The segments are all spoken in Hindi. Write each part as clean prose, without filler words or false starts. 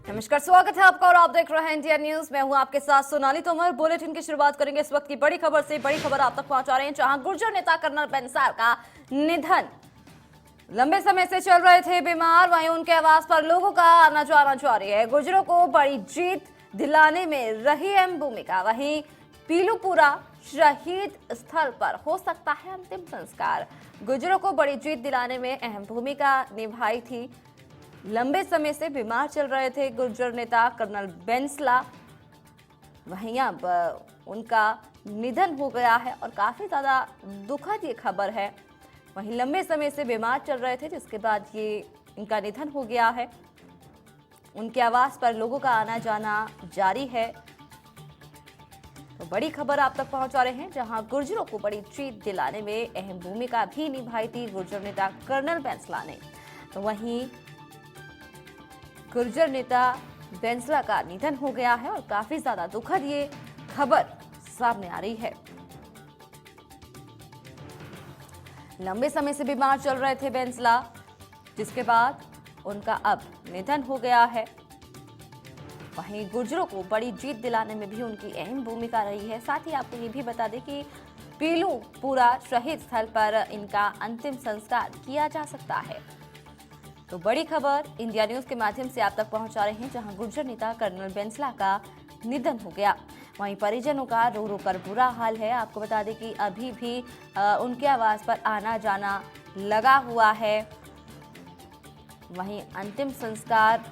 नमस्कार, स्वागत है आपका और आप देख रहे हैं इंडिया न्यूज। मैं हूं आपके साथ सोनाली तोमर। बुलेटिन की शुरुआत करेंगे इस वक्त की बड़ी खबर से। बड़ी खबर आप तक पहुंचा रहे हैं, जहां गुर्जर नेता कर्नल बेंसाल का निधन। लंबे समय से चल रहे थे बीमार, वहीं उनके आवास पर लोगों का आना जाना जारी है। गुर्जरों को बड़ी जीत दिलाने में रही अहम भूमिका। वहीं पीलूपुरा शहीद स्थल पर हो सकता है अंतिम संस्कार। गुर्जरों को बड़ी जीत दिलाने में अहम भूमिका निभाई थी। लंबे समय से बीमार चल रहे थे गुर्जर नेता कर्नल बेंसला, वहीं अब उनका निधन हो गया है और काफी ज्यादा दुखद ये खबर है। वहीं लंबे समय से बीमार चल रहे थे, जिसके बाद ये इनका निधन हो गया है। उनके आवास पर लोगों का आना जाना जारी है। तो बड़ी खबर आप तक पहुंचा रहे हैं, जहां गुर्जरों को बड़ी जीत दिलाने में अहम भूमिका भी निभाई थी गुर्जर नेता कर्नल बेंसला ने। तो वहीं गुर्जर नेता बेंसला का निधन हो गया है और काफी ज्यादा दुखद ये खबर सामने आ रही है। लंबे समय से बीमार चल रहे थे बेंसला, जिसके बाद उनका अब निधन हो गया है। वहीं गुर्जरों को बड़ी जीत दिलाने में भी उनकी अहम भूमिका रही है। साथ ही आपको ये भी बता दें कि पीलूपुरा शहीद स्थल पर इनका अंतिम संस्कार किया जा सकता है। तो बड़ी खबर इंडिया न्यूज के माध्यम से आप तक पहुंचा रहे हैं, जहां गुर्जर नेता कर्नल बेंसला का निधन हो गया। वहीं परिजनों का रो रो कर बुरा हाल है। आपको बता दें कि अभी भी उनके आवास पर आना जाना लगा हुआ है। वहीं अंतिम संस्कार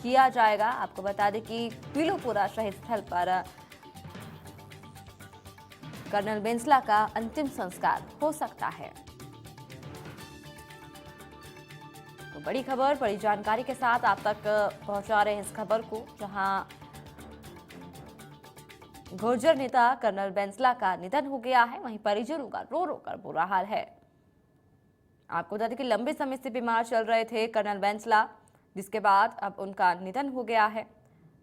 किया जाएगा। आपको बता दें कि पीलूपुरा शहीद स्थल पर कर्नल बेंसला का अंतिम संस्कार हो सकता है। तो बड़ी खबर, बड़ी जानकारी के साथ आप तक पहुंचा रहे हैं इस खबर को, जहां गुर्जर नेता कर्नल बेंसला का निधन हो गया है। वहीं परिजनों का रो रो कर बुरा हाल है। आपको बता दें कि लंबे समय से बीमार चल रहे थे कर्नल बेंसला, जिसके बाद अब उनका निधन हो गया है।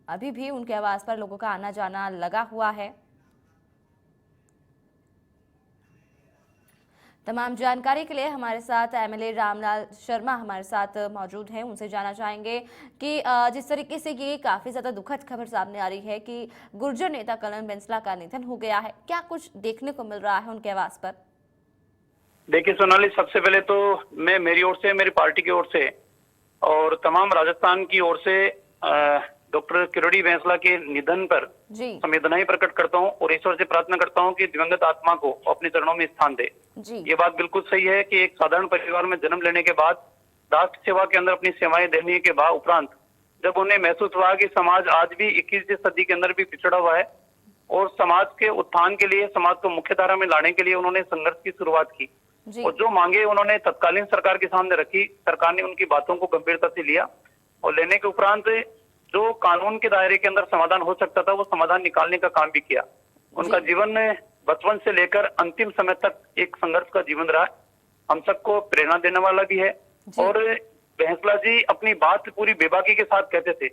अभी भी उनके आवास पर लोगों का आना जाना लगा हुआ है। तमाम जानकारी के लिए हमारे साथ एमएलए रामलाल शर्मा हमारे साथ मौजूद हैं। उनसे जानना चाहेंगे कि जिस तरीके से ये काफ़ी ज़्यादा दुखद खबर सामने आ रही है कि गुर्जर नेता कर्नल बेंसला का निधन हो गया है, क्या कुछ देखने को मिल रहा है उनके आवास पर? देखिए सोनाली, सबसे पहले तो मैं मेरी ओर से, मेरी पार्टी की ओर से और तमाम राजस्थान की ओर से डॉक्टर किरोड़ी बेंसला के निधन पर संवेदनाएं प्रकट करता हूं और ईश्वर से प्रार्थना करता हूं कि दिवंगत आत्मा को अपने चरणों में स्थान दे। ये बात बिल्कुल सही है कि एक साधारण परिवार में जन्म लेने के बाद राष्ट्र सेवा के अंदर अपनी सेवाएं देने के बाद उपरांत जब उन्हें महसूस हुआ कि समाज आज भी 21वीं सदी के अंदर भी पिछड़ा हुआ है और समाज के उत्थान के लिए, समाज को मुख्य धारा में लाने के लिए उन्होंने संघर्ष की शुरुआत की और जो मांगे उन्होंने तत्कालीन सरकार के सामने रखी। सरकार ने उनकी बातों को गंभीरता से लिया और लेने के उपरांत जो कानून के दायरे के अंदर समाधान हो सकता था वो समाधान निकालने का काम भी किया। उनका जीवन बचपन से लेकर अंतिम समय तक एक संघर्ष का जीवन रहा। हम सबको प्रेरणा देने वाला भी है और बेंसला जी अपनी बात पूरी बेबाकी के साथ कहते थे।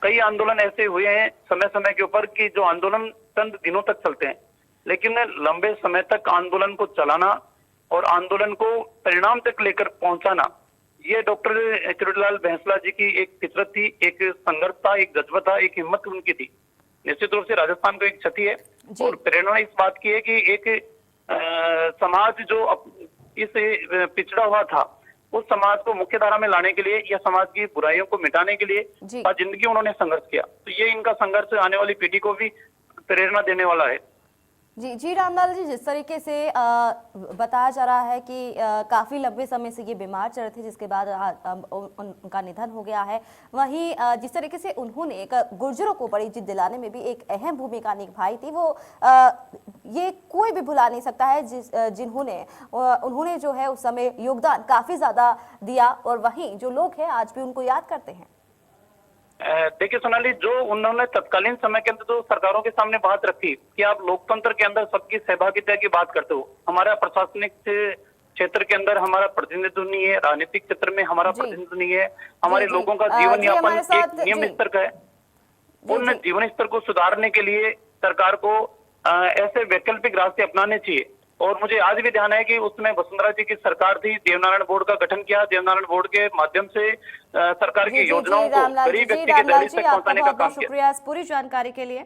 कई आंदोलन ऐसे हुए हैं समय समय के ऊपर कि जो आंदोलन चंद दिनों तक चलते हैं, लेकिन लंबे समय तक आंदोलन को चलाना और आंदोलन को परिणाम तक लेकर पहुंचाना, ये डॉक्टर किरोड़ीलाल बेंसला जी की एक फितरत थी, एक संघर्ष था, एक जज्बा था, एक हिम्मत उनकी थी। निश्चित रूप से राजस्थान को एक क्षति है और प्रेरणा इस बात की है कि एक समाज जो इस पिछड़ा हुआ था उस समाज को मुख्य धारा में लाने के लिए या समाज की बुराइयों को मिटाने के लिए जिंदगी उन्होंने संघर्ष किया। तो ये इनका संघर्ष आने वाली पीढ़ी को भी प्रेरणा देने वाला है। जी रामलाल जी, जिस तरीके से बताया जा रहा है कि काफ़ी लंबे समय से ये बीमार चल रहे थे, जिसके बाद उनका निधन हो गया है। वहीं जिस तरीके से उन्होंने गुर्जरों को बड़ी जीत दिलाने में भी एक अहम भूमिका निभाई थी, वो ये कोई भी भुला नहीं सकता है जिन्होंने उन्होंने जो है उस समय योगदान काफ़ी ज़्यादा दिया और वहीं जो लोग हैं आज भी उनको याद करते हैं। देखिए सोनाली, जो उन्होंने तत्कालीन समय के अंदर जो सरकारों के सामने बात रखी कि आप लोकतंत्र के अंदर सबकी सहभागिता की बात करते हो, हमारा प्रशासनिक क्षेत्र के अंदर हमारा प्रतिनिधित्व नहीं है, राजनीतिक क्षेत्र में हमारा प्रतिनिधित्व नहीं है, हमारे लोगों का जीवन यापन एक नियम स्तर का है। उन जीवन स्तर को सुधारने के लिए सरकार को ऐसे वैकल्पिक रास्ते अपनाने चाहिए और मुझे आज भी ध्यान है कि उसमें वसुंधरा जी की सरकार थी, देवनारायण बोर्ड का गठन किया, देवनारायण बोर्ड के माध्यम से सरकार की योजनाओं को गरीब व्यक्ति के दहलीज तक पहुंचाने का काम किया। शुक्रिया इस पूरी जानकारी के लिए।